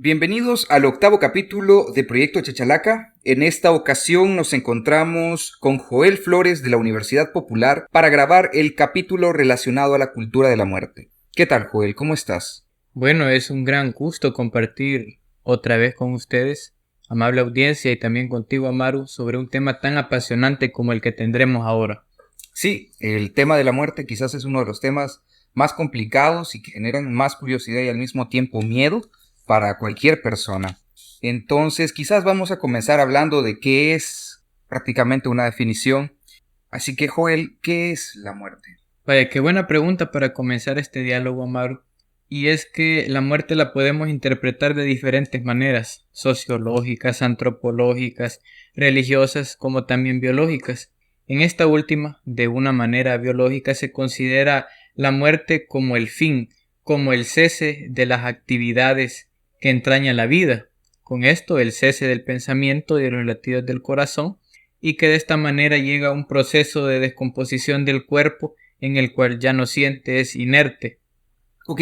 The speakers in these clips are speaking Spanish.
Bienvenidos al octavo capítulo de Proyecto Chachalaca. En esta ocasión nos encontramos con Joel Flores de la Universidad Popular para grabar el capítulo relacionado a la cultura de la muerte. ¿Qué tal, Joel? ¿Cómo estás? Bueno, es un gran gusto compartir otra vez con ustedes, amable audiencia, y también contigo, Amaru, sobre un tema tan apasionante como el que tendremos ahora. Sí, el tema de la muerte quizás es uno de los temas más complicados y que generan más curiosidad y al mismo tiempo miedo para cualquier persona. Entonces, quizás vamos a comenzar hablando de qué es prácticamente una definición. Así que, Joel, ¿qué es la muerte? Vaya, qué buena pregunta para comenzar este diálogo, Amaru. Y es que la muerte la podemos interpretar de diferentes maneras, sociológicas, antropológicas, religiosas, como también biológicas. En esta última, de una manera biológica, se considera la muerte como el fin, como el cese de las actividades que entraña la vida. Con esto, el cese del pensamiento y de los latidos del corazón, y que de esta manera llega a un proceso de descomposición del cuerpo en el cual ya no siente, es inerte. Ok,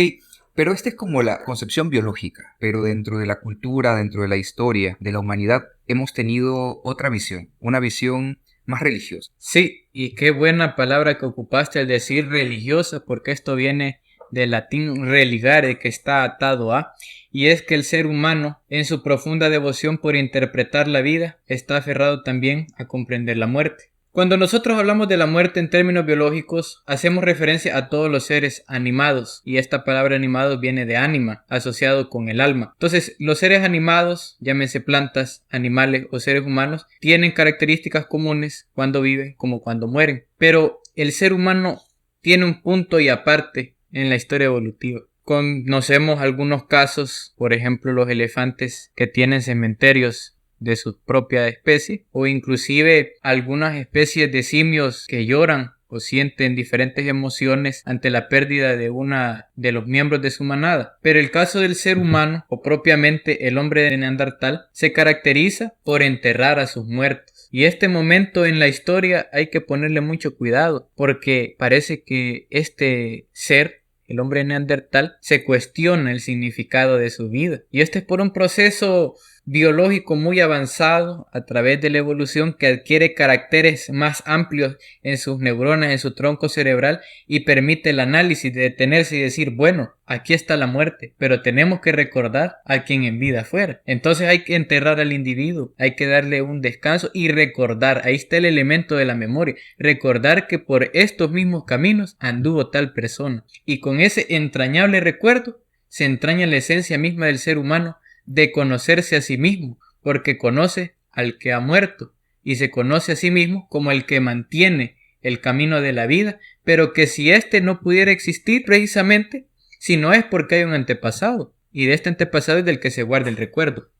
pero esta es como la concepción biológica, pero dentro de la cultura, dentro de la historia, de la humanidad, hemos tenido otra visión, una visión más religiosa. Sí, y qué buena palabra que ocupaste al decir religiosa, porque esto viene del latín religare, que está atado a, y es que el ser humano, en su profunda devoción por interpretar la vida, está aferrado también a comprender la muerte. Cuando nosotros hablamos de la muerte en términos biológicos, hacemos referencia a todos los seres animados, y esta palabra animado viene de ánima, asociado con el alma. Entonces, los seres animados, llámense plantas, animales o seres humanos, tienen características comunes cuando viven como cuando mueren. Pero el ser humano tiene un punto y aparte en la historia evolutiva. Conocemos algunos casos, por ejemplo los elefantes que tienen cementerios de su propia especie, o inclusive algunas especies de simios que lloran o sienten diferentes emociones ante la pérdida de una de los miembros de su manada. Pero el caso del ser humano, o propiamente el hombre de Neandertal, se caracteriza por enterrar a sus muertos. Y este momento en la historia hay que ponerle mucho cuidado, porque parece que este ser, el hombre neandertal, se cuestiona el significado de su vida. Y este es por un proceso biológico muy avanzado a través de la evolución que adquiere caracteres más amplios en sus neuronas, en su tronco cerebral, y permite el análisis de detenerse y decir, bueno, aquí está la muerte, pero tenemos que recordar a quien en vida fuera. Entonces hay que enterrar al individuo, hay que darle un descanso y recordar, ahí está el elemento de la memoria, recordar que por estos mismos caminos anduvo tal persona, y con ese entrañable recuerdo se entraña la esencia misma del ser humano, de conocerse a sí mismo, porque conoce al que ha muerto y se conoce a sí mismo como el que mantiene el camino de la vida, pero que si éste no pudiera existir precisamente, si no es porque hay un antepasado, y de este antepasado es del que se guarda el recuerdo.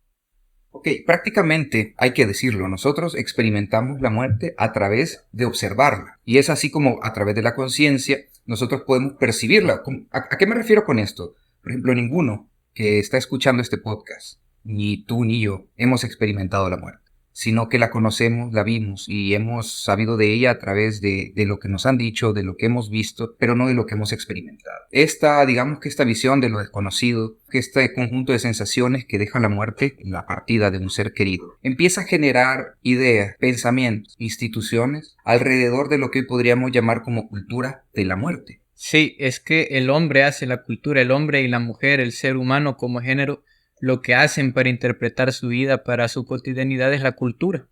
Ok, prácticamente, hay que decirlo, nosotros experimentamos la muerte a través de observarla. Y es así como a través de la conciencia nosotros podemos percibirla. ¿A qué me refiero con esto? Por ejemplo, ninguno que está escuchando este podcast, ni tú ni yo, hemos experimentado la muerte, sino que la conocemos, la vimos y hemos sabido de ella a través de lo que nos han dicho, de lo que hemos visto, pero no de lo que hemos experimentado. Digamos que esta visión de lo desconocido, que este conjunto de sensaciones que deja la muerte, la partida de un ser querido, empieza a generar ideas, pensamientos, instituciones alrededor de lo que hoy podríamos llamar como cultura de la muerte. Sí, es que el hombre hace la cultura, el hombre y la mujer, el ser humano como género, lo que hacen para interpretar su vida, para su cotidianidad, es la cultura.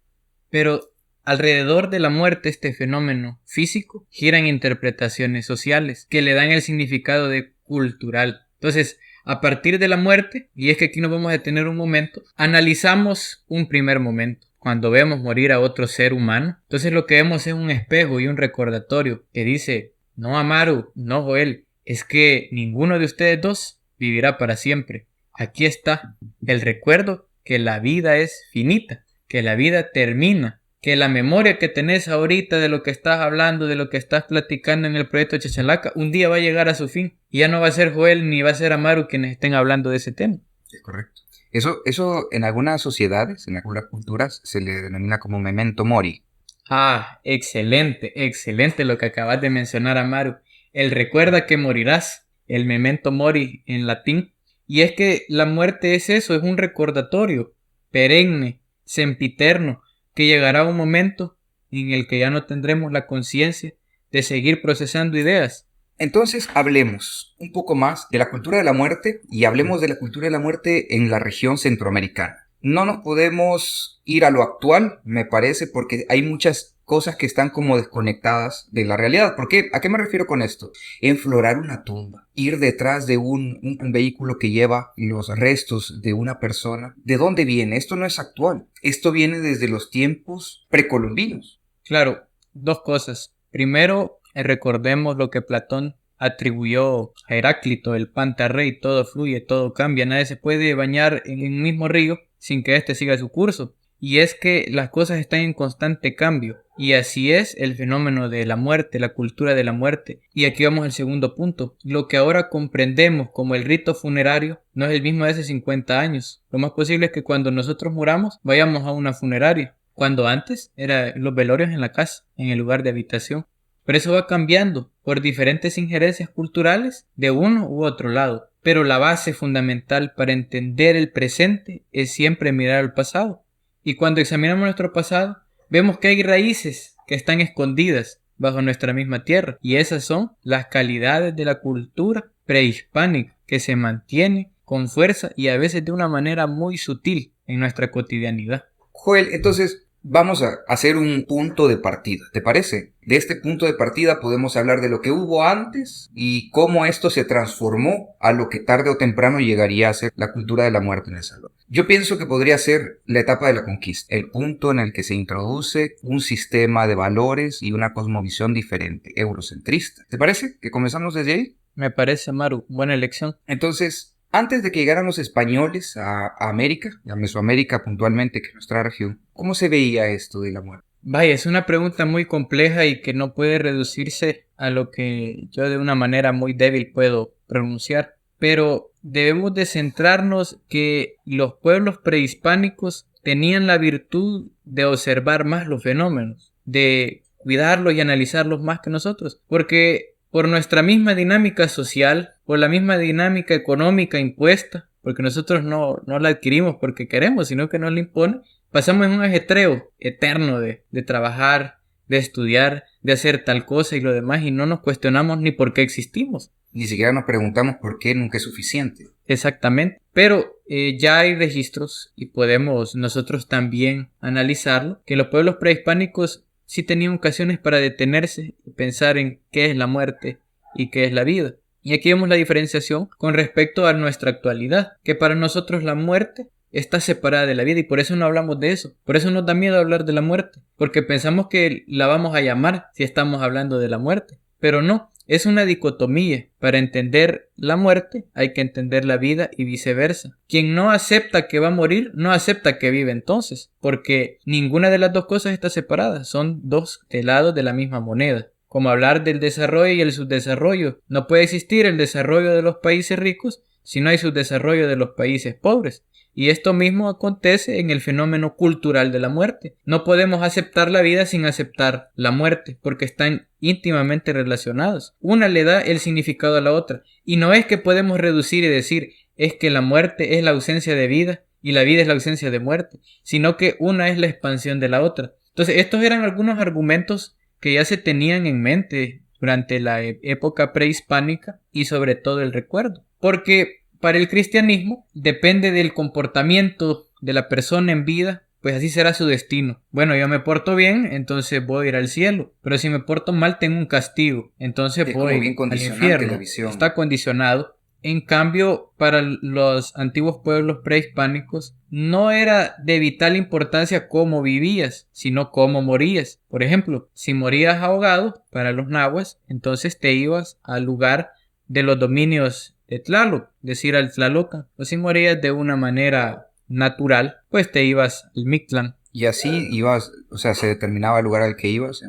Pero alrededor de la muerte, este fenómeno físico, giran interpretaciones sociales que le dan el significado de cultural. Entonces, a partir de la muerte, y es que aquí nos vamos a detener un momento, analizamos un primer momento. Cuando vemos morir a otro ser humano, entonces lo que vemos es un espejo y un recordatorio que dice, no Amaru, no Joel, es que ninguno de ustedes dos vivirá para siempre. Aquí está el recuerdo que la vida es finita, que la vida termina, que la memoria que tenés ahorita de lo que estás hablando, de lo que estás platicando en el proyecto Chachalaca, un día va a llegar a su fin. Y ya no va a ser Joel ni va a ser Amaru quienes estén hablando de ese tema. Es correcto. Eso en algunas sociedades, en algunas culturas, se le denomina como memento mori. Ah, excelente, excelente lo que acabas de mencionar, Amaru. El recuerda que morirás, el memento mori en latín, Y es que la muerte es eso, es un recordatorio perenne, sempiterno, que llegará un momento en el que ya no tendremos la conciencia de seguir procesando ideas. Entonces hablemos un poco más de la cultura de la muerte y hablemos de la cultura de la muerte en la región centroamericana. No nos podemos ir a lo actual, me parece, porque hay muchas cosas que están como desconectadas de la realidad. ¿Por qué? ¿A qué me refiero con esto? Enflorar una tumba, ir detrás de un vehículo que lleva los restos de una persona. ¿De dónde viene? Esto no es actual. Esto viene desde los tiempos precolombinos. Claro, dos cosas. Primero, recordemos lo que Platón atribuyó a Heráclito, el pantarrey, todo fluye, todo cambia, nadie se puede bañar en el mismo río sin que éste siga su curso. Y es que las cosas están en constante cambio. Y así es el fenómeno de la muerte, la cultura de la muerte. Y aquí vamos al segundo punto. Lo que ahora comprendemos como el rito funerario no es el mismo de hace 50 años. Lo más posible es que cuando nosotros muramos vayamos a una funeraria, cuando antes eran los velorios en la casa, en el lugar de habitación. Pero eso va cambiando por diferentes injerencias culturales de uno u otro lado. Pero la base fundamental para entender el presente es siempre mirar al pasado. Y cuando examinamos nuestro pasado, vemos que hay raíces que están escondidas bajo nuestra misma tierra. Y esas son las calidades de la cultura prehispánica que se mantiene con fuerza y a veces de una manera muy sutil en nuestra cotidianidad. Joel, entonces vamos a hacer un punto de partida, ¿te parece? De este punto de partida podemos hablar de lo que hubo antes y cómo esto se transformó a lo que tarde o temprano llegaría a ser la cultura de la muerte en El Salvador. Yo pienso que podría ser la etapa de la conquista, el punto en el que se introduce un sistema de valores y una cosmovisión diferente, eurocentrista. ¿Te parece que comenzamos desde ahí? Me parece, Maru, buena elección. Entonces, antes de que llegaran los españoles a América, a Mesoamérica puntualmente, que es nuestra región, ¿cómo se veía esto de la muerte? Vaya, es una pregunta muy compleja y que no puede reducirse a lo que yo de una manera muy débil puedo pronunciar. Pero debemos de centrarnos que los pueblos prehispánicos tenían la virtud de observar más los fenómenos, de cuidarlos y analizarlos más que nosotros, porque por nuestra misma dinámica social, por la misma dinámica económica impuesta, porque nosotros no la adquirimos porque queremos, sino que nos la impone, pasamos en un ajetreo eterno de trabajar, de estudiar, de hacer tal cosa y lo demás, y no nos cuestionamos ni por qué existimos. Ni siquiera nos preguntamos por qué nunca es suficiente. Exactamente, pero ya hay registros y podemos nosotros también analizarlo, que los pueblos prehispánicos sí tenían ocasiones para detenerse y pensar en qué es la muerte y qué es la vida. Y aquí vemos la diferenciación con respecto a nuestra actualidad, que para nosotros la muerte está separada de la vida y por eso no hablamos de eso. Por eso nos da miedo hablar de la muerte, porque pensamos que la vamos a llamar si estamos hablando de la muerte. Pero no, es una dicotomía. Para entender la muerte hay que entender la vida y viceversa. Quien no acepta que va a morir, no acepta que vive entonces, porque ninguna de las dos cosas está separada, son dos lados de la misma moneda. Como hablar del desarrollo y el subdesarrollo. No puede existir el desarrollo de los países ricos si no hay subdesarrollo de los países pobres. Y esto mismo acontece en el fenómeno cultural de la muerte. No podemos aceptar la vida sin aceptar la muerte, porque están íntimamente relacionados. Una le da el significado a la otra. Y no es que podemos reducir y decir, es que la muerte es la ausencia de vida y la vida es la ausencia de muerte, sino que una es la expansión de la otra. Entonces, estos eran algunos argumentos que ya se tenían en mente durante la época prehispánica y sobre todo el recuerdo. Porque para el cristianismo depende del comportamiento de la persona en vida, pues así será su destino. Bueno, yo me porto bien, entonces voy a ir al cielo. Pero si me porto mal, tengo un castigo. Entonces voy al infierno. Está condicionado. En cambio, para los antiguos pueblos prehispánicos, no era de vital importancia cómo vivías, sino cómo morías. Por ejemplo, si morías ahogado, para los nahuas, entonces te ibas al lugar de los dominios de Tlaloc, decir al Tlalocan. O si morías de una manera natural, pues te ibas al Mictlán. Y así ibas, o sea, se determinaba el lugar al que ibas.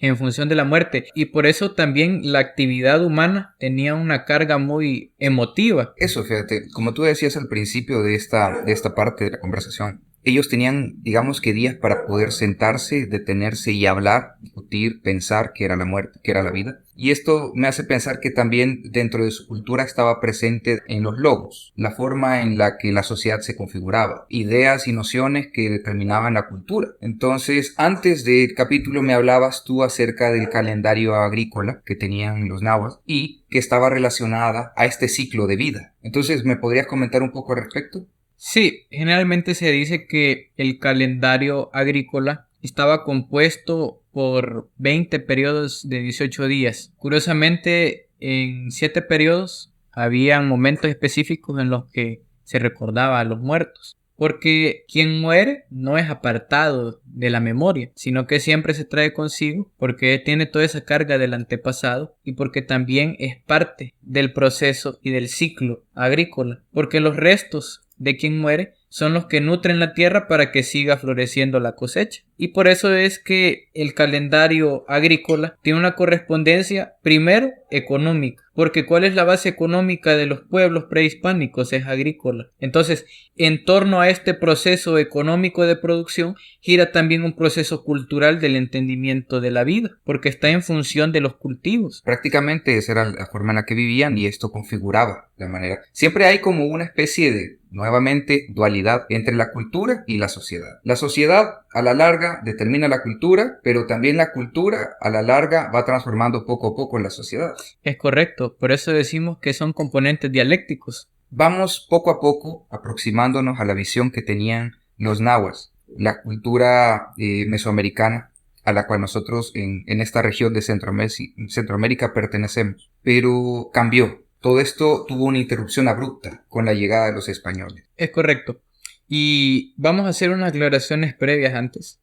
En función de la muerte. Y por eso también la actividad humana tenía una carga muy emotiva. Eso, fíjate, como tú decías al principio de esta parte de la conversación, ellos tenían, digamos que días para poder sentarse, detenerse y hablar, discutir, pensar qué era la muerte, qué era la vida. Y esto me hace pensar que también dentro de su cultura estaba presente en los logos, la forma en la que la sociedad se configuraba, ideas y nociones que determinaban la cultura. Entonces, antes del capítulo me hablabas tú acerca del calendario agrícola que tenían los nahuas y que estaba relacionada a este ciclo de vida. Entonces, ¿me podrías comentar un poco al respecto? Sí, generalmente se dice que el calendario agrícola estaba compuesto por 20 periodos de 18 días. Curiosamente, en 7 periodos había momentos específicos en los que se recordaba a los muertos. Porque quien muere no es apartado de la memoria, sino que siempre se trae consigo porque tiene toda esa carga del antepasado y porque también es parte del proceso y del ciclo agrícola. Porque los restos de quien muere son los que nutren la tierra para que siga floreciendo la cosecha. Y por eso es que el calendario agrícola tiene una correspondencia primero económica, porque ¿cuál es la base económica de los pueblos prehispánicos? Es agrícola. Entonces, en torno a este proceso económico de producción gira también un proceso cultural del entendimiento de la vida, porque está en función de los cultivos. Prácticamente esa era la forma en la que vivían y esto configuraba la manera. Siempre hay como una especie de, nuevamente, dualidad entre la cultura y la sociedad. La sociedad a la larga determina la cultura, pero también la cultura a la larga va transformando poco a poco la sociedad. Es correcto, por eso decimos que son componentes dialécticos. Vamos poco a poco aproximándonos a la visión que tenían los nahuas, la cultura mesoamericana a la cual nosotros en esta región de Centroamérica pertenecemos. Pero cambió. Todo esto tuvo una interrupción abrupta con la llegada de los españoles. Es correcto. Y vamos a hacer unas aclaraciones previas antes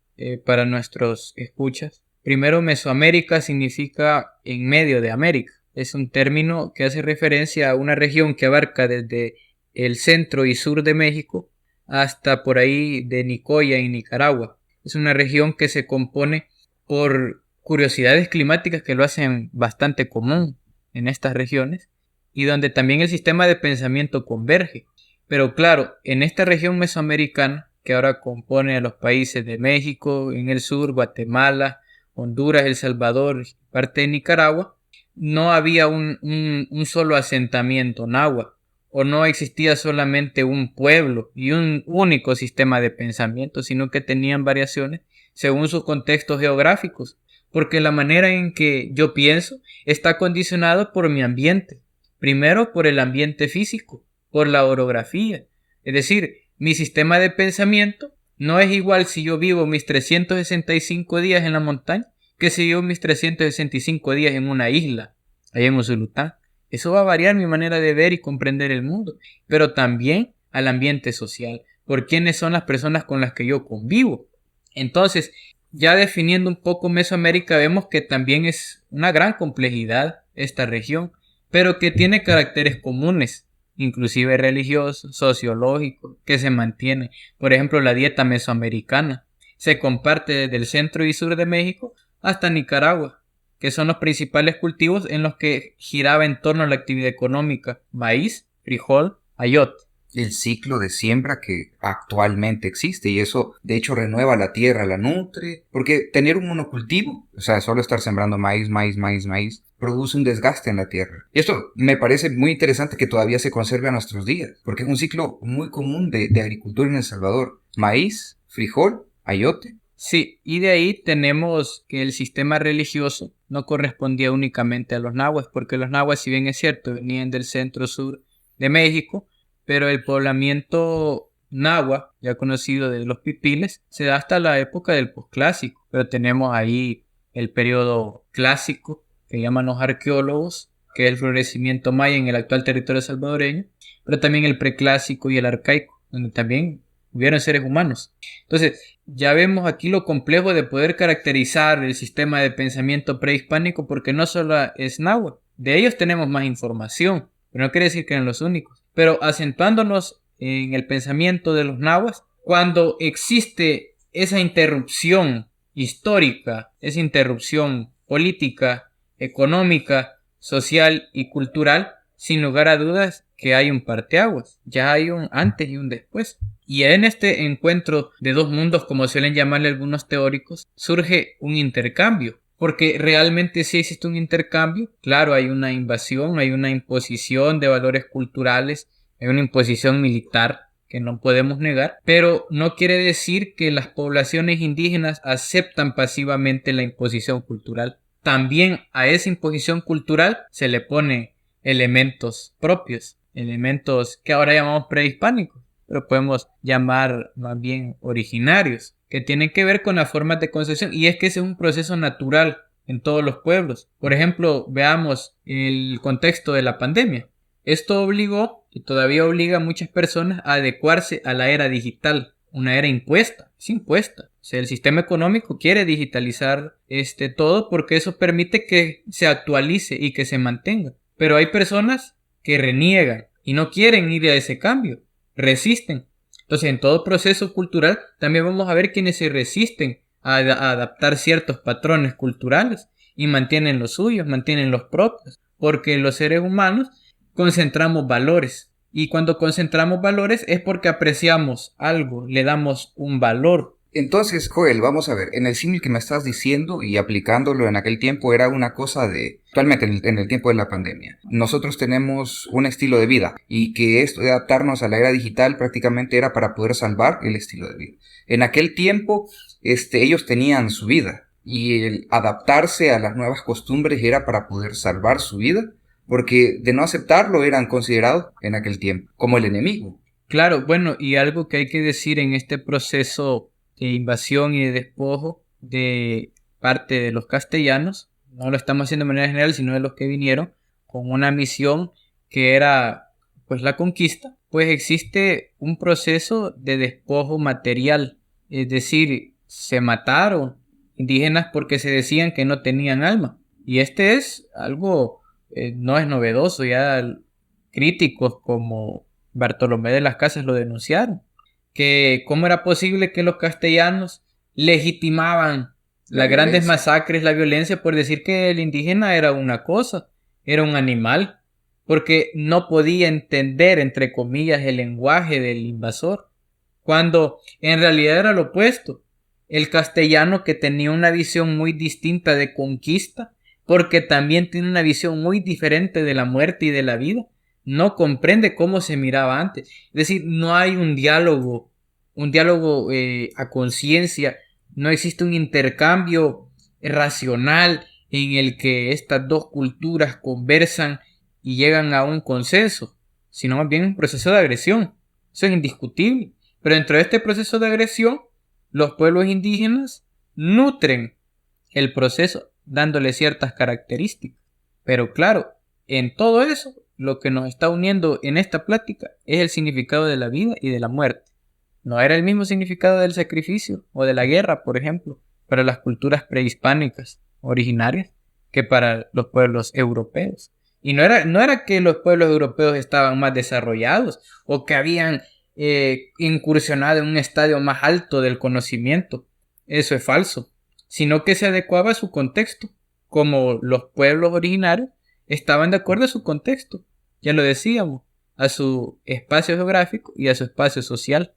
para nuestros escuchas. Primero, Mesoamérica significa en medio de América. Es un término que hace referencia a una región que abarca desde el centro y sur de México hasta por ahí de Nicoya y Nicaragua. Es una región que se compone por curiosidades climáticas que lo hacen bastante común en estas regiones y donde también el sistema de pensamiento converge. Pero claro, en esta región mesoamericana, que ahora compone a los países de México, en el sur, Guatemala, Honduras, El Salvador, parte de Nicaragua, no había un solo asentamiento náhuatl, o no existía solamente un pueblo y un único sistema de pensamiento, sino que tenían variaciones según sus contextos geográficos, porque la manera en que yo pienso está condicionado por mi ambiente. Primero, por el ambiente físico, por la orografía. Es decir, mi sistema de pensamiento no es igual si yo vivo mis 365 días en la montaña que si vivo mis 365 días en una isla, allá en Usulután. Eso va a variar mi manera de ver y comprender el mundo, pero también al ambiente social, por quiénes son las personas con las que yo convivo. Entonces, ya definiendo un poco Mesoamérica, vemos que también es una gran complejidad esta región, pero que tiene caracteres comunes, inclusive religiosos, sociológicos, que se mantienen. Por ejemplo, la dieta mesoamericana se comparte desde el centro y sur de México hasta Nicaragua, que son los principales cultivos en los que giraba en torno a la actividad económica: maíz, frijol, ayote. El ciclo de siembra que actualmente existe y eso de hecho renueva la tierra, la nutre, porque tener un monocultivo, o sea, solo estar sembrando maíz, produce un desgaste en la tierra. Y esto me parece muy interesante que todavía se conserve a nuestros días, porque es un ciclo muy común de agricultura en El Salvador. Maíz, frijol, ayote. Sí, y de ahí tenemos que el sistema religioso no correspondía únicamente a los nahuas, porque los nahuas, si bien es cierto, venían del centro-sur de México, pero el poblamiento náhuatl, ya conocido de los pipiles, se da hasta la época del posclásico. Pero tenemos ahí el periodo clásico, que llaman los arqueólogos, que es el florecimiento maya en el actual territorio salvadoreño, pero también el preclásico y el arcaico, donde también hubieron seres humanos. Entonces, ya vemos aquí lo complejo de poder caracterizar el sistema de pensamiento prehispánico, porque no solo es náhuatl, de ellos tenemos más información, pero no quiere decir que eran los únicos. Pero acentuándonos en el pensamiento de los nahuas, cuando existe esa interrupción histórica, esa interrupción política, económica, social y cultural, sin lugar a dudas, que hay un parteaguas, ya hay un antes y un después. Y en este encuentro de dos mundos, como suelen llamarle algunos teóricos, surge un intercambio. Porque realmente sí existe un intercambio. Claro, hay una invasión, hay una imposición de valores culturales, hay una imposición militar que no podemos negar, pero no quiere decir que las poblaciones indígenas aceptan pasivamente la imposición cultural. También a esa imposición cultural se le pone elementos propios, elementos que ahora llamamos prehispánicos, pero podemos llamar más bien originarios, que tienen que ver con las formas de concepción, y es que ese es un proceso natural en todos los pueblos. Por ejemplo, veamos el contexto de la pandemia. Esto obligó y todavía obliga a muchas personas a adecuarse a la era digital, una era impuesta, es impuesta. O sea, el sistema económico quiere digitalizar todo porque eso permite que se actualice y que se mantenga. Pero hay personas que reniegan y no quieren ir a ese cambio, resisten. Entonces, en todo proceso cultural también vamos a ver quienes se resisten a adaptar ciertos patrones culturales y mantienen los suyos, mantienen los propios, porque los seres humanos concentramos valores, y cuando concentramos valores es porque apreciamos algo, le damos un valor. Entonces, Joel, vamos a ver, en el símil que me estás diciendo y aplicándolo en aquel tiempo era una cosa de, actualmente en el tiempo de la pandemia, nosotros tenemos un estilo de vida y que esto de adaptarnos a la era digital prácticamente era para poder salvar el estilo de vida. En aquel tiempo, ellos tenían su vida y el adaptarse a las nuevas costumbres era para poder salvar su vida, porque de no aceptarlo eran considerados en aquel tiempo como el enemigo. Claro, bueno, y algo que hay que decir en este proceso de invasión y de despojo de parte de los castellanos, no lo estamos haciendo de manera general, sino de los que vinieron con una misión que era pues la conquista, pues existe un proceso de despojo material, es decir, se mataron indígenas porque se decían que no tenían alma, y es algo no es novedoso, ya críticos como Bartolomé de las Casas lo denunciaron, que cómo era posible que los castellanos legitimaban las grandes masacres, la violencia, por decir que el indígena era una cosa, era un animal, porque no podía entender, entre comillas, el lenguaje del invasor, cuando en realidad era lo opuesto. El castellano, que tenía una visión muy distinta de conquista, porque también tiene una visión muy diferente de la muerte y de la vida, no comprende cómo se miraba antes. Es decir, no hay un diálogo a conciencia, no existe un intercambio racional en el que estas dos culturas conversan y llegan a un consenso, sino más bien un proceso de agresión. Eso es indiscutible. Pero dentro de este proceso de agresión, los pueblos indígenas nutren el proceso dándole ciertas características. Pero claro, en todo eso, lo que nos está uniendo en esta plática es el significado de la vida y de la muerte. No era el mismo significado del sacrificio o de la guerra, por ejemplo, para las culturas prehispánicas originarias que para los pueblos europeos. Y no era que los pueblos europeos estaban más desarrollados o que habían incursionado en un estadio más alto del conocimiento. Eso es falso. Sino que se adecuaba a su contexto, como los pueblos originarios estaban de acuerdo a su contexto, ya lo decíamos, a su espacio geográfico y a su espacio social.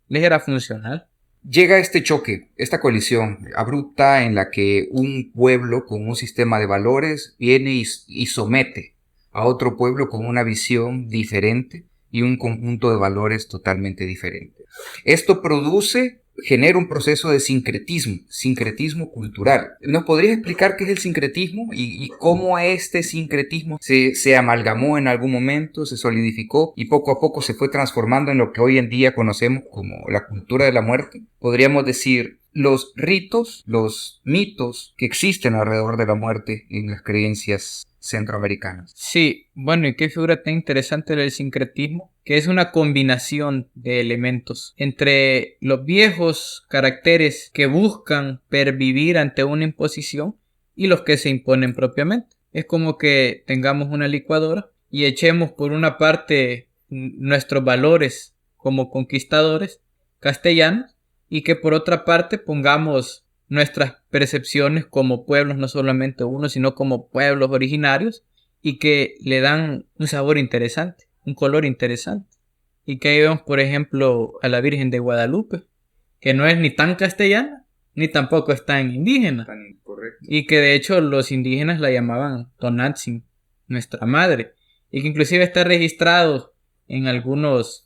Les era funcional. Llega este choque, esta colisión abrupta en la que un pueblo con un sistema de valores viene y somete a otro pueblo con una visión diferente y un conjunto de valores totalmente diferente. Esto genera un proceso de sincretismo cultural. ¿Nos podrías explicar qué es el sincretismo y cómo este sincretismo se amalgamó en algún momento, se solidificó y poco a poco se fue transformando en lo que hoy en día conocemos como la cultura de la muerte? Podríamos decir, los ritos, los mitos que existen alrededor de la muerte en las creencias centroamericanas. Sí, bueno, y qué figura tan interesante el sincretismo, que es una combinación de elementos entre los viejos caracteres que buscan pervivir ante una imposición y los que se imponen propiamente. Es como que tengamos una licuadora y echemos por una parte nuestros valores como conquistadores castellanos y que por otra parte pongamos nuestras percepciones como pueblos, no solamente uno, sino como pueblos originarios, y que le dan un sabor interesante, un color interesante. Y que ahí vemos, por ejemplo, a la Virgen de Guadalupe, que no es ni tan castellana, ni tampoco es tan indígena. Tan incorrecto. Y que de hecho los indígenas la llamaban Tonantzin, nuestra madre. Y que inclusive está registrado en algunas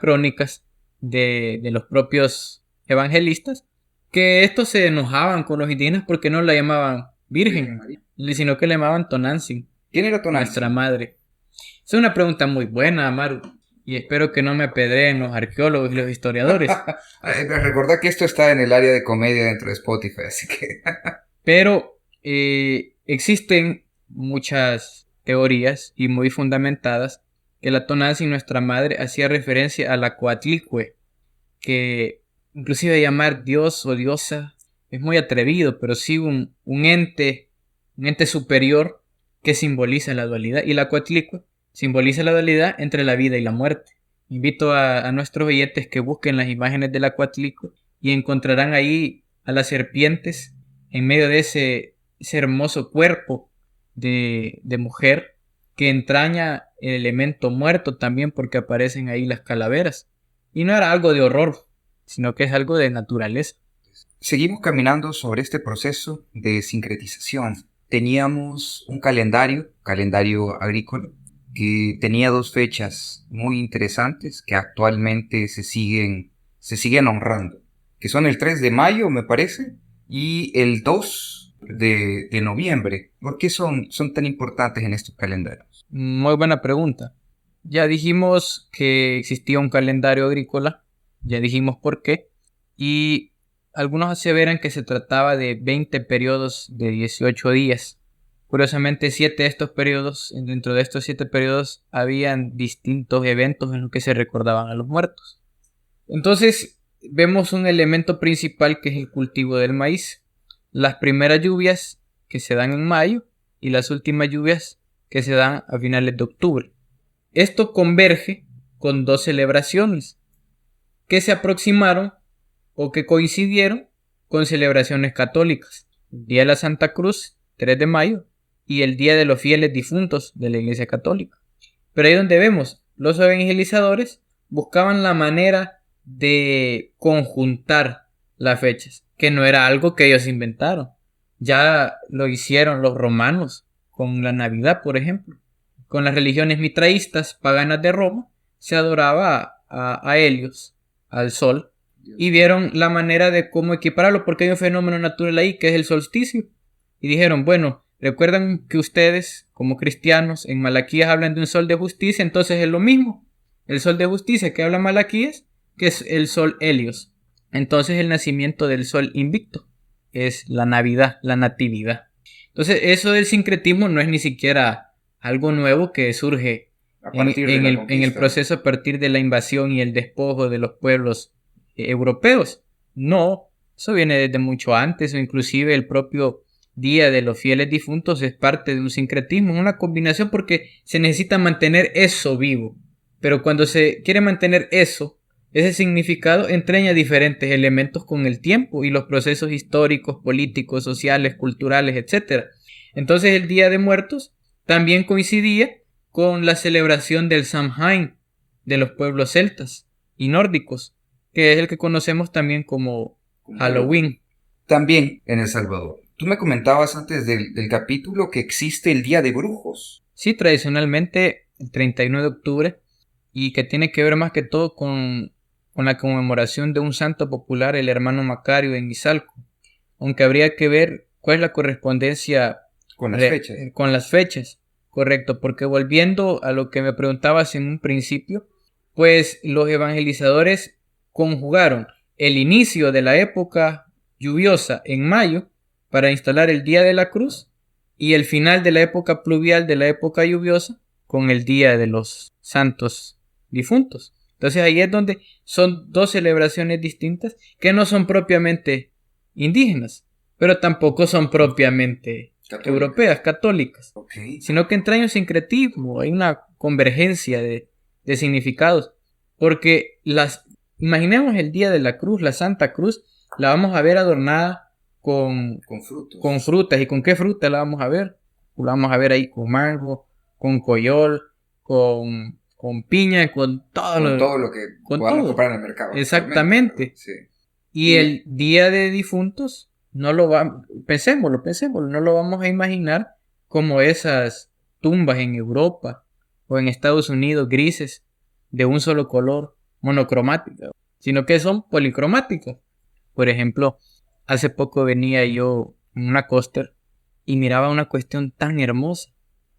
crónicas de los propios evangelistas, que estos se enojaban con los indígenas porque no la llamaban Virgen, sino que la llamaban Tonantzin. ¿Quién era Tonantzin? Nuestra madre. Es una pregunta muy buena, Amaru, y espero que no me apedreen los arqueólogos y los historiadores. Recordá que esto está en el área de comedia dentro de Spotify, así que... Pero existen muchas teorías y muy fundamentadas que la Tonantzin, nuestra madre, hacía referencia a la Coatlicue, que inclusive llamar Dios o diosa es muy atrevido, pero sí un ente superior que simboliza la dualidad. Y la Coatlicue simboliza la dualidad entre la vida y la muerte. Invito a nuestros oyentes que busquen las imágenes de la Coatlicue y encontrarán ahí a las serpientes en medio de ese hermoso cuerpo de mujer que entraña el elemento muerto también, porque aparecen ahí las calaveras. Y no era algo de horror, sino que es algo de naturaleza. Seguimos caminando sobre este proceso de sincretización. Teníamos un calendario agrícola, que tenía dos fechas muy interesantes que actualmente se siguen honrando, que son el 3 de mayo, me parece, y el 2 de noviembre. ¿Por qué son tan importantes en estos calendarios? Muy buena pregunta. Ya dijimos que existía un calendario agrícola, ya dijimos por qué, y algunos aseveran que se trataba de 20 periodos de 18 días. Curiosamente, dentro de estos 7 periodos, habían distintos eventos en los que se recordaban a los muertos. Entonces, vemos un elemento principal que es el cultivo del maíz. Las primeras lluvias que se dan en mayo y las últimas lluvias que se dan a finales de octubre. Esto converge con dos celebraciones que se aproximaron o que coincidieron con celebraciones católicas. El Día de la Santa Cruz, 3 de mayo, y el Día de los Fieles Difuntos de la Iglesia Católica. Pero ahí donde vemos, los evangelizadores buscaban la manera de conjuntar las fechas, que no era algo que ellos inventaron. Ya lo hicieron los romanos con la Navidad, por ejemplo. Con las religiones mitraístas paganas de Roma se adoraba a Helios, al sol, y vieron la manera de cómo equipararlo, porque hay un fenómeno natural ahí que es el solsticio. Y dijeron, bueno, recuerdan que ustedes, como cristianos, en Malaquías hablan de un sol de justicia, entonces es lo mismo. El sol de justicia que habla Malaquías, que es el sol Helios. Entonces el nacimiento del sol invicto es la Navidad, la natividad. Entonces eso del sincretismo no es ni siquiera algo nuevo que surge en el proceso a partir de la invasión y el despojo de los pueblos europeos. No, eso viene desde mucho antes, o inclusive el propio Día de los Fieles Difuntos es parte de un sincretismo, una combinación, porque se necesita mantener eso vivo. Pero cuando se quiere mantener ese significado entraña diferentes elementos con el tiempo y los procesos históricos, políticos, sociales, culturales, etc. Entonces el Día de Muertos también coincidía con la celebración del Samhain de los pueblos celtas y nórdicos, que es el que conocemos también como Halloween. También en El Salvador. Tú me comentabas antes del capítulo que existe el Día de Brujos. Sí, tradicionalmente el 31 de octubre, y que tiene que ver más que todo con la conmemoración de un santo popular, el hermano Macario en Izalco. Aunque habría que ver cuál es la correspondencia con las fechas. Con las fechas, correcto, porque volviendo a lo que me preguntabas en un principio, pues los evangelizadores conjugaron el inicio de la época lluviosa en mayo para instalar el Día de la Cruz y el final de la época pluvial de la época lluviosa con el Día de los Santos Difuntos. Entonces ahí es donde son dos celebraciones distintas que no son propiamente indígenas, pero tampoco son propiamente europeas, católicas, sino que entraña un sincretismo, hay una convergencia de significados, porque imaginemos el Día de la Cruz, la Santa Cruz, la vamos a ver adornada con frutas. ¿Y con qué fruta la vamos a ver? La vamos a ver ahí con mango, con coyol, con con piña, con todo lo que con podamos todo. comprar en el mercado. Exactamente. Sí. Y el Día de Difuntos, pensémoslo, no lo vamos a imaginar como esas tumbas en Europa o en Estados Unidos grises de un solo color, monocromáticas, sino que son policromáticas. Por ejemplo, hace poco venía yo en una coaster y miraba una cuestión tan hermosa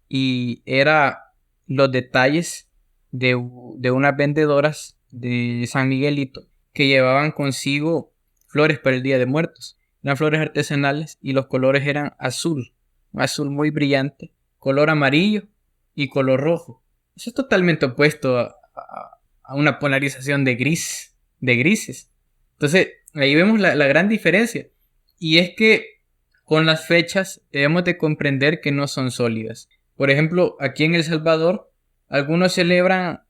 y era los detalles de unas vendedoras de San Miguelito que llevaban consigo flores para el Día de Muertos. Eran flores artesanales y los colores eran azul, un azul muy brillante, color amarillo y color rojo. Eso es totalmente opuesto a una polarización de grises. Entonces, ahí vemos la gran diferencia. Y es que con las fechas debemos de comprender que no son sólidas. Por ejemplo, aquí en El Salvador, algunos celebran,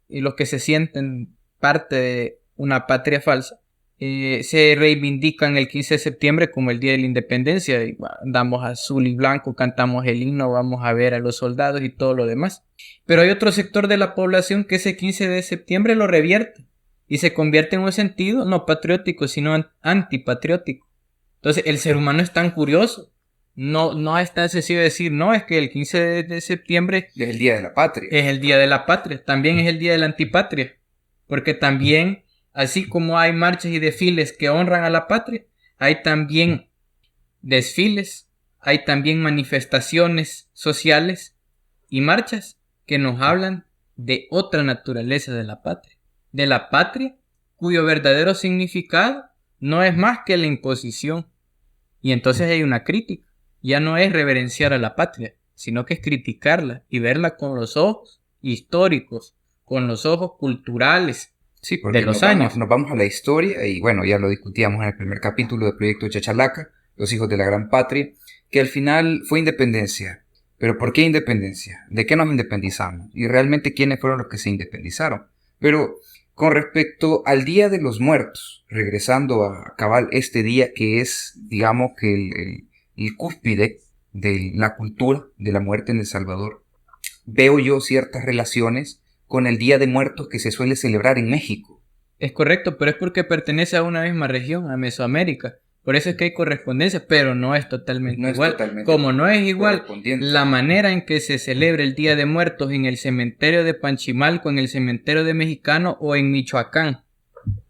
y los que se sienten parte de una patria falsa, se reivindican el 15 de septiembre como el Día de la Independencia. Y, andamos azul y blanco, cantamos el himno, vamos a ver a los soldados y todo lo demás. Pero hay otro sector de la población que ese 15 de septiembre lo revierte y se convierte en un sentido no patriótico, sino antipatriótico. Entonces, el ser humano es tan curioso. No es tan sencillo decir, no, es que el 15 de septiembre es el Día de la Patria. Es el Día de la Patria. También es el Día de la Antipatria. Porque también, así como hay marchas y desfiles que honran a la patria, hay también desfiles, hay también manifestaciones sociales y marchas que nos hablan de otra naturaleza de la patria. De la patria cuyo verdadero significado no es más que la imposición. Y entonces hay una crítica. Ya no es reverenciar a la patria, sino que es criticarla y verla con los ojos históricos, con los ojos culturales porque de los años. Nos vamos a la historia y bueno, ya lo discutíamos en el primer capítulo del proyecto Chachalaca, Los Hijos de la Gran Patria, que al final fue independencia. Pero ¿por qué independencia? ¿De qué nos independizamos? Y realmente ¿quiénes fueron los que se independizaron? Pero con respecto al Día de los Muertos, regresando a cabal este día que es, digamos, que el cúspide de la cultura de la muerte en El Salvador, veo yo ciertas relaciones con el Día de Muertos que se suele celebrar en México. Es correcto, pero es porque pertenece a una misma región, a Mesoamérica. Por eso es que hay correspondencia, pero no es totalmente igual. Como no es igual la manera en que se celebra el Día de Muertos en el cementerio de Panchimalco, en el cementerio de Mexicano o en Michoacán.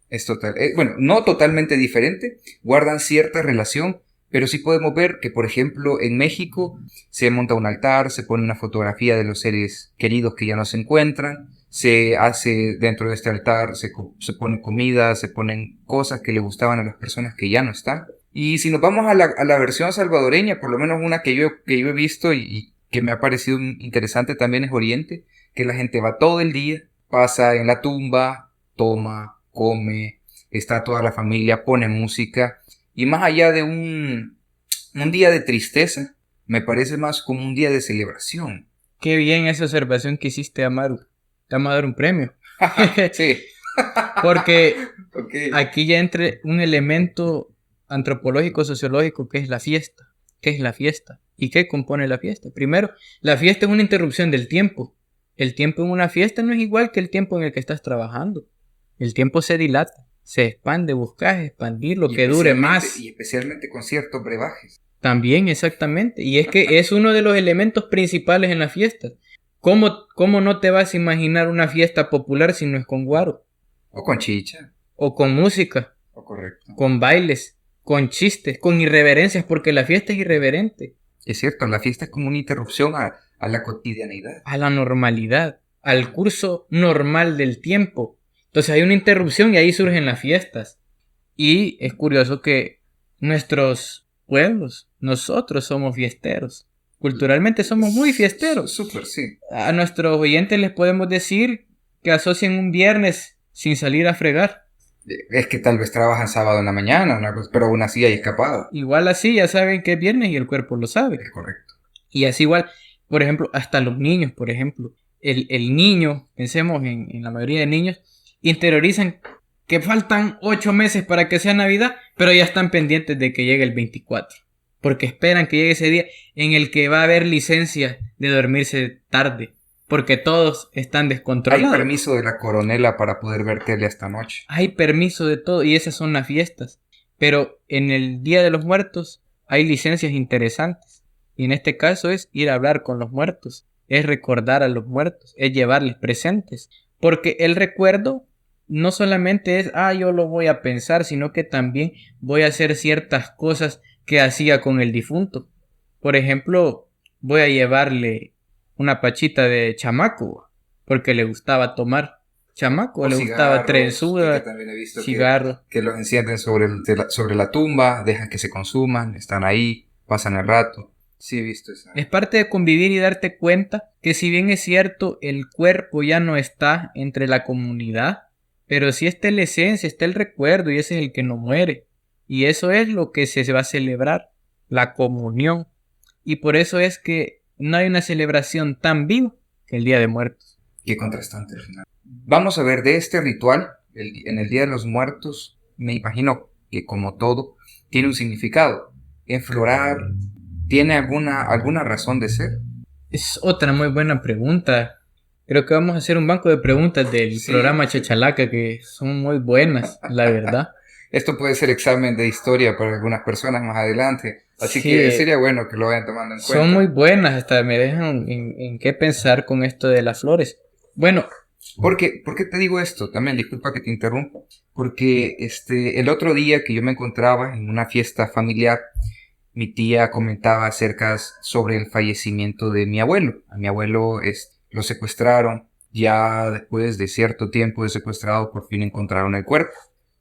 Es total, no totalmente diferente, guardan cierta relación, pero sí podemos ver que, por ejemplo, en México se monta un altar, se pone una fotografía de los seres queridos que ya no se encuentran, se hace dentro de este altar, se pone comida, se ponen cosas que le gustaban a las personas que ya no están. Y si nos vamos a la versión salvadoreña, por lo menos una que yo he visto y que me ha parecido interesante también es Oriente, que la gente va todo el día, pasa en la tumba, toma, come, está toda la familia, pone música. Y más allá de un día de tristeza, me parece más como un día de celebración. Qué bien esa observación que hiciste, Amaru. Te vamos a dar un premio. Sí. Porque aquí ya entra un elemento antropológico, sociológico, que es la fiesta. ¿Qué es la fiesta? ¿Y qué compone la fiesta? Primero, la fiesta es una interrupción del tiempo. El tiempo en una fiesta no es igual que el tiempo en el que estás trabajando. El tiempo se dilata, se expande, buscas expandir lo que dure más. Y especialmente con ciertos brebajes. También, exactamente. Y es que es uno de los elementos principales en las fiestas. ¿Cómo no te vas a imaginar una fiesta popular si no es con guaro? O con chicha. O con música. O correcto. Con bailes, con chistes, con irreverencias, porque la fiesta es irreverente. Es cierto, la fiesta es como una interrupción a la cotidianidad. A la normalidad, al curso normal del tiempo. Entonces hay una interrupción y ahí surgen las fiestas. Y es curioso que nuestros pueblos, nosotros somos fiesteros. Culturalmente somos muy fiesteros. Súper, sí. A nuestros oyentes les podemos decir que asocien un viernes sin salir a fregar. Es que tal vez trabajan sábado en la mañana, pero aún así hay escapado. Igual así ya saben que es viernes y el cuerpo lo sabe. Es correcto. Y así igual, por ejemplo, hasta los niños, por ejemplo. El niño, pensemos en la mayoría de niños, interiorizan que faltan 8 meses para que sea Navidad, pero ya están pendientes de que llegue el 24. Porque esperan que llegue ese día en el que va a haber licencia de dormirse tarde. porque todos están Hay descontrolados. permiso de la coronela para poder ver tele esta noche. Hay permiso de todo y esas son las fiestas. Pero en el Día de los Muertos hay licencias interesantes. Y en este caso es ir a hablar con los muertos, es recordar a los muertos, es llevarles presentes. Porque el recuerdo no solamente es, yo lo voy a pensar, sino que también voy a hacer ciertas cosas que hacía con el difunto. Por ejemplo, voy a llevarle una pachita de chamaco, porque le gustaba tomar. Chamaco, O le gustaba cigarros, que trenzuda, también he visto cigarro. que los encienden sobre la tumba, dejan que se consuman, están ahí, pasan el rato. Sí, he visto esa. Es parte de convivir y darte cuenta que si bien es cierto, el cuerpo ya no está entre la comunidad, pero sí está la esencia, está el recuerdo y ese es el que no muere. Y eso es lo que se va a celebrar, la comunión. Y por eso es que no hay una celebración tan viva que el Día de Muertos. Qué contrastante al final. Vamos a ver de este ritual, en el Día de los Muertos, me imagino que como todo, tiene un significado. Enflorar, ¿tiene alguna razón de ser? Es otra muy buena pregunta. Creo que vamos a hacer un banco de preguntas del Sí. programa Chachalaca que son muy buenas, la verdad. Esto puede ser examen de historia para algunas personas más adelante. Así Sí, que sería bueno que lo vayan tomando en cuenta. son muy buenas, hasta me dejan en qué pensar con esto de las flores. Bueno, ¿Por qué te digo esto? También, disculpa que te interrumpa. Porque el otro día que yo me encontraba en una fiesta familiar, mi tía comentaba sobre el fallecimiento de mi abuelo. A mi abuelo lo secuestraron. Ya después de cierto tiempo de secuestrado, por fin encontraron el cuerpo.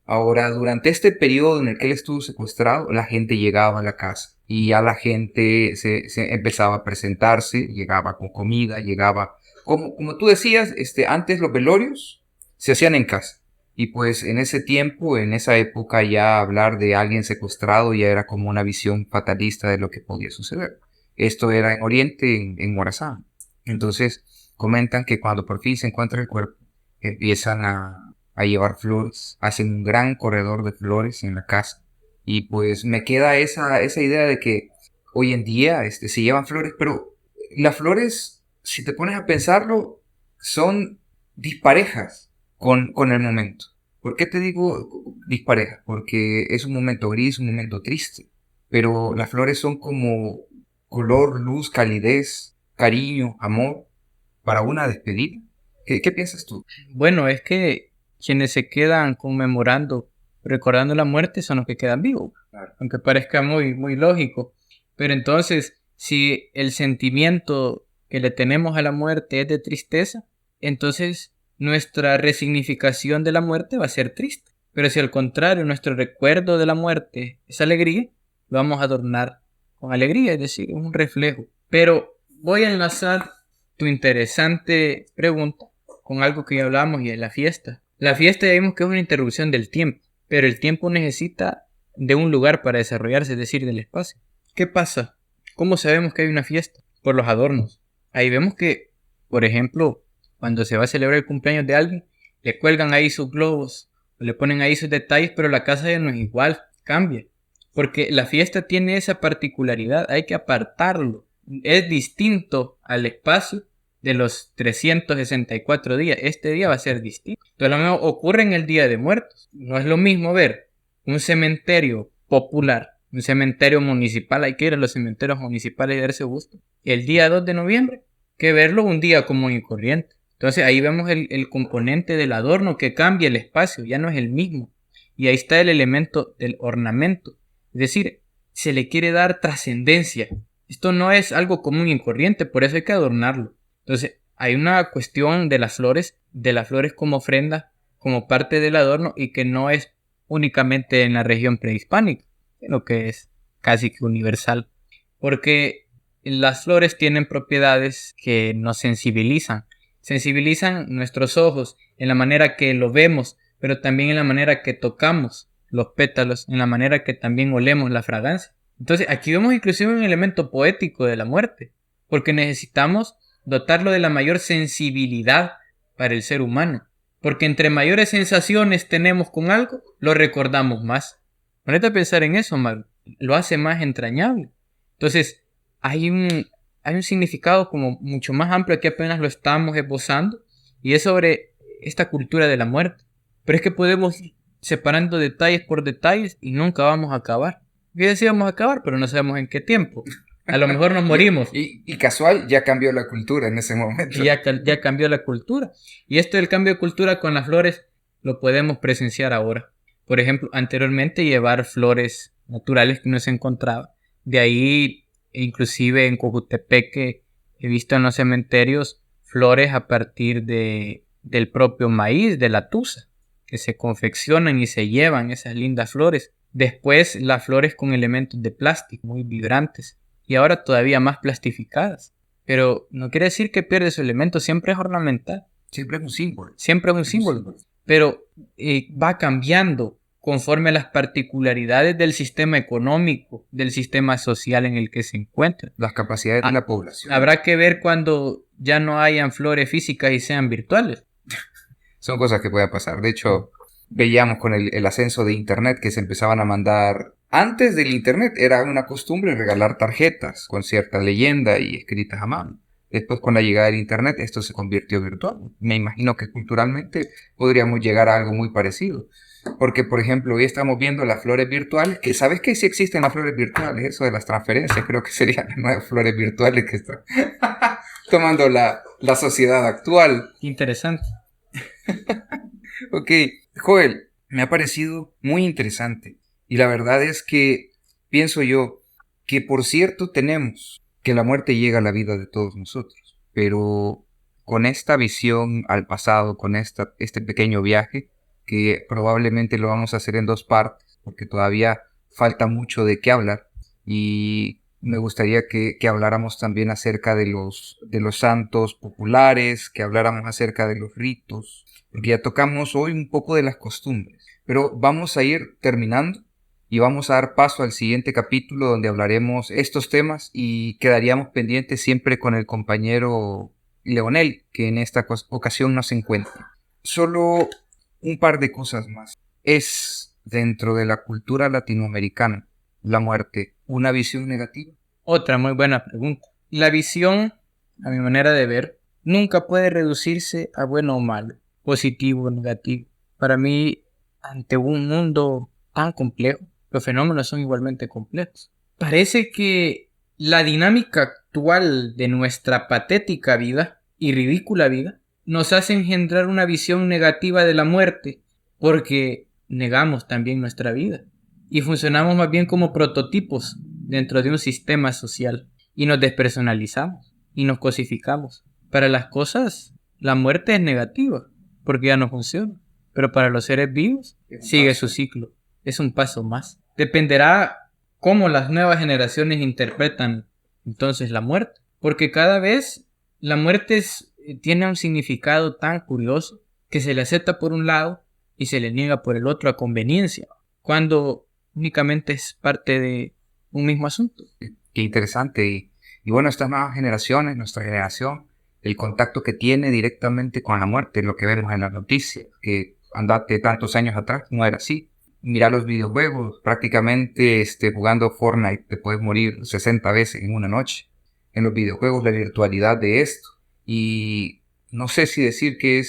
Ahora, durante este periodo en el que él estuvo secuestrado, la gente llegaba a la casa y ya la gente se empezaba a presentarse, llegaba con comida, llegaba, como tú decías, antes los velorios se hacían en casa. Y pues en ese tiempo, en esa época, ya hablar de alguien secuestrado ya era como una visión fatalista de lo que podía suceder. Esto era en Oriente, en Morazán. Entonces, comentan que cuando por fin se encuentra el cuerpo, empiezan a llevar flores, hacen un gran corredor de flores en la casa. Y pues me queda esa idea de que hoy en día se llevan flores, pero las flores, si te pones a pensarlo, son disparejas con el momento. ¿Por qué te digo disparejas? Porque es un momento gris, un momento triste. Pero las flores son como color, luz, calidez, cariño, amor para una despedida. ¿Qué piensas tú? bueno, es que quienes se quedan conmemorando, recordando la muerte, son los que quedan vivos. Claro. Aunque parezca muy, muy lógico. Pero entonces, si el sentimiento que le tenemos a la muerte es de tristeza, entonces nuestra resignificación de la muerte va a ser triste. Pero si al contrario, nuestro recuerdo de la muerte es alegría, lo vamos a adornar con alegría, es decir, es un reflejo. Pero voy a enlazar tu interesante pregunta con algo que ya hablamos y es la fiesta. La fiesta ya vimos que es una interrupción del tiempo, pero el tiempo necesita de un lugar para desarrollarse, es decir, del espacio. ¿Qué pasa? ¿Cómo sabemos que hay una fiesta? Por los adornos. Ahí vemos que, por ejemplo, cuando se va a celebrar el cumpleaños de alguien, le cuelgan ahí sus globos, o le ponen ahí sus detalles, pero la casa ya no es igual, cambia. Porque la fiesta tiene esa particularidad, hay que apartarlo. Es distinto al espacio de los 364 días. Este día va a ser distinto. Entonces lo mismo ocurre en el Día de Muertos. No es lo mismo ver un cementerio popular, un cementerio municipal, hay que ir a los cementerios municipales y darse gusto, el día 2 de noviembre, que verlo un día común y corriente. Entonces ahí vemos el componente del adorno que cambia el espacio, ya no es el mismo. Y ahí está el elemento del ornamento. Es decir, se le quiere dar trascendencia. Esto no es algo común y corriente, por eso hay que adornarlo. Entonces, hay una cuestión de las flores como ofrenda, como parte del adorno y que no es únicamente en la región prehispánica, sino que es casi que universal. Porque las flores tienen propiedades que nos sensibilizan. Sensibilizan nuestros ojos en la manera que lo vemos, pero también en la manera que tocamos los pétalos, en la manera que también olemos la fragancia. Entonces aquí vemos inclusive un elemento poético de la muerte, porque necesitamos dotarlo de la mayor sensibilidad para el ser humano, porque entre mayores sensaciones tenemos con algo, lo recordamos más. Ponete a pensar en eso, Maru, lo hace más entrañable. Entonces hay hay un significado como mucho más amplio que apenas lo estamos esbozando, y es sobre esta cultura de la muerte. Pero es que podemos ir separando detalles por detalles y nunca vamos a acabar. Y decíamos acabar, pero no sabemos en qué tiempo. A lo mejor nos morimos. Y casual, ya cambió la cultura en ese momento. Y ya cambió la cultura. Y esto del cambio de cultura con las flores lo podemos presenciar ahora. Por ejemplo, anteriormente llevar flores naturales que no se encontraba. De ahí, inclusive en Cojutepeque, he visto en los cementerios flores a partir del propio maíz, de la tusa, que se confeccionan y se llevan esas lindas flores. Después las flores con elementos de plástico muy vibrantes y ahora todavía más plastificadas. Pero no quiere decir que pierde su elemento, siempre es ornamental. Siempre es un símbolo. Siempre es un símbolo. Pero va cambiando conforme a las particularidades del sistema económico, del sistema social en el que se encuentra. Las capacidades de la población. Habrá que ver cuando ya no hayan flores físicas y sean virtuales. Son cosas que pueden pasar. De hecho, veíamos con el ascenso de Internet que se empezaban a mandar. Antes del Internet era una costumbre regalar tarjetas con cierta leyenda y escritas a mano. Después, con la llegada del Internet, esto se convirtió virtual. Me imagino que culturalmente podríamos llegar a algo muy parecido. Porque, por ejemplo, hoy estamos viendo las flores virtuales, que sabes que sí existen las flores virtuales, eso de las transferencias, creo que serían las nuevas flores virtuales que están tomando la sociedad actual. Interesante. Ok, Joel, me ha parecido muy interesante. Y la verdad es que pienso yo que, por cierto, tenemos que la muerte llega a la vida de todos nosotros. Pero con esta visión al pasado, con este pequeño viaje, que probablemente lo vamos a hacer en 2 partes, porque todavía falta mucho de qué hablar. Y me gustaría que habláramos también acerca de los santos populares, que habláramos acerca de los ritos, porque ya tocamos hoy un poco de las costumbres. Pero vamos a ir terminando y vamos a dar paso al siguiente capítulo donde hablaremos estos temas y quedaríamos pendientes siempre con el compañero Leonel, que en esta ocasión no se encuentra. Solo un par de cosas más. ¿Es dentro de la cultura latinoamericana la muerte una visión negativa? Otra muy buena pregunta. La visión, a mi manera de ver, nunca puede reducirse a bueno o malo, positivo o negativo. Para mí, ante un mundo tan complejo, los fenómenos son igualmente complejos. Parece que la dinámica actual de nuestra patética vida y ridícula vida nos hace engendrar una visión negativa de la muerte porque negamos también nuestra vida y funcionamos más bien como prototipos dentro de un sistema social y nos despersonalizamos y nos cosificamos. Para las cosas, la muerte es negativa porque ya no funciona, pero para los seres vivos sigue su ciclo. Es un paso más. Dependerá cómo las nuevas generaciones interpretan entonces la muerte, porque cada vez la muerte tiene un significado tan curioso que se le acepta por un lado y se le niega por el otro a conveniencia, cuando únicamente es parte de un mismo asunto. Qué interesante. Y bueno, estas nuevas generaciones, nuestra generación, el contacto que tiene directamente con la muerte, lo que vemos en las noticias, que andate tantos años atrás no era así. Mira los videojuegos, prácticamente jugando Fortnite te puedes morir 60 veces en una noche. En los videojuegos, la virtualidad de esto. Y no sé si decir que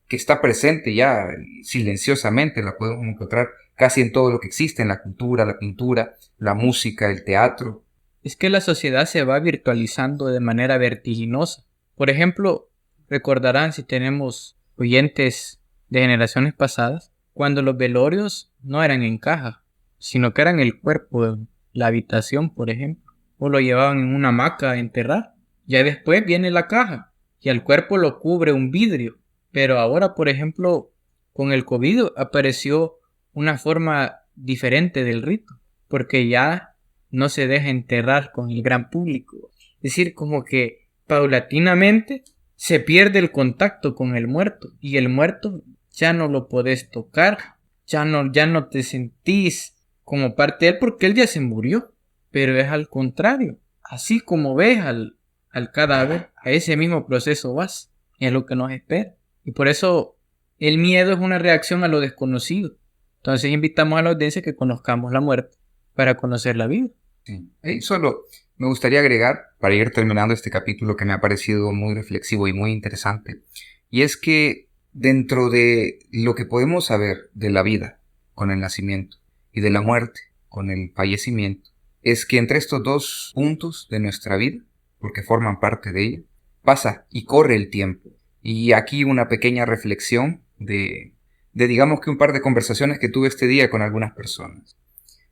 está presente ya silenciosamente, la podemos encontrar casi en todo lo que existe, en la cultura, la pintura, la música, el teatro. Es que la sociedad se va virtualizando de manera vertiginosa. Por ejemplo, recordarán si tenemos oyentes de generaciones pasadas, cuando los velorios no eran en caja, sino que eran el cuerpo de la habitación, por ejemplo, o lo llevaban en una hamaca a enterrar. Ya después viene la caja y al cuerpo lo cubre un vidrio. Pero ahora, por ejemplo, con el COVID apareció una forma diferente del rito, porque ya no se deja enterrar con el gran público. Es decir, como que paulatinamente se pierde el contacto con el muerto y el muerto ya no lo podés tocar, ya no te sentís como parte de él porque él ya se murió, pero es al contrario, así como ves al cadáver, a ese mismo proceso vas, es lo que nos espera. Y por eso el miedo es una reacción a lo desconocido. Entonces invitamos a la audiencia que conozcamos la muerte para conocer la vida. Sí. Solo Me gustaría agregar, para ir terminando este capítulo que me ha parecido muy reflexivo y muy interesante, y es que dentro de lo que podemos saber de la vida con el nacimiento y de la muerte con el fallecimiento, es que entre estos dos puntos de nuestra vida, porque forman parte de ella, pasa y corre el tiempo. Y aquí una pequeña reflexión de digamos que un par de conversaciones que tuve este día con algunas personas.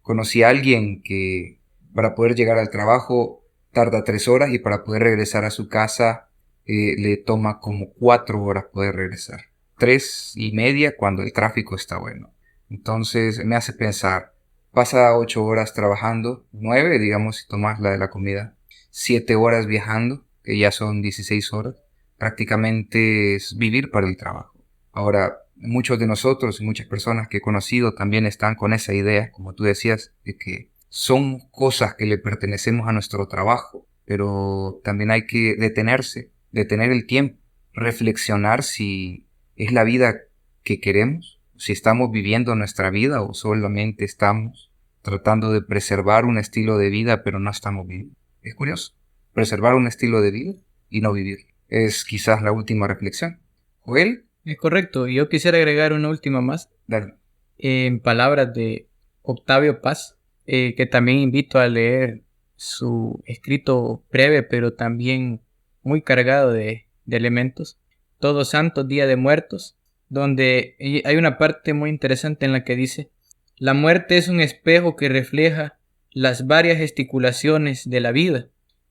Conocí a alguien que para poder llegar al trabajo tarda 3 horas y para poder regresar a su casa le toma como 4 horas poder regresar. 3:30 cuando el tráfico está bueno. Entonces me hace pensar, pasa 8 horas trabajando, 9 digamos si tomas la de la comida, 7 horas viajando, que ya son 16 horas. Prácticamente es vivir para el trabajo. Ahora, muchos de nosotros y muchas personas que he conocido también están con esa idea, como tú decías, de que son cosas que le pertenecemos a nuestro trabajo, pero también hay que detenerse, detener el tiempo, reflexionar si es la vida que queremos, si estamos viviendo nuestra vida o solamente estamos tratando de preservar un estilo de vida, pero no estamos viviendo. Es curioso, preservar un estilo de vida y no vivir. Es quizás la última reflexión. Joel, Es correcto. Yo quisiera agregar una última más, dale. en palabras de Octavio Paz, que también invito a leer su escrito breve, pero también muy cargado de elementos. Todos Santos, Día de Muertos, donde hay una parte muy interesante en la que dice: la muerte es un espejo que refleja las varias gesticulaciones de la vida.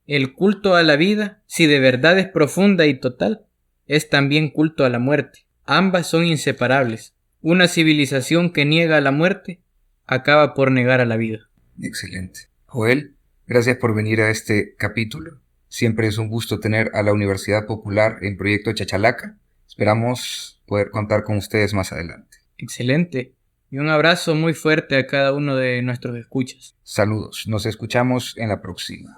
El culto a la vida, si de verdad es profunda y total, es también culto a la muerte. Ambas son inseparables. Una civilización que niega a la muerte acaba por negar a la vida. Excelente. Joel, gracias por venir a este capítulo. Siempre es un gusto tener a la Universidad Popular en Proyecto Chachalaca. Esperamos poder contar con ustedes más adelante. Excelente. Y un abrazo muy fuerte a cada uno de nuestros escuchas. Saludos. Nos escuchamos en la próxima.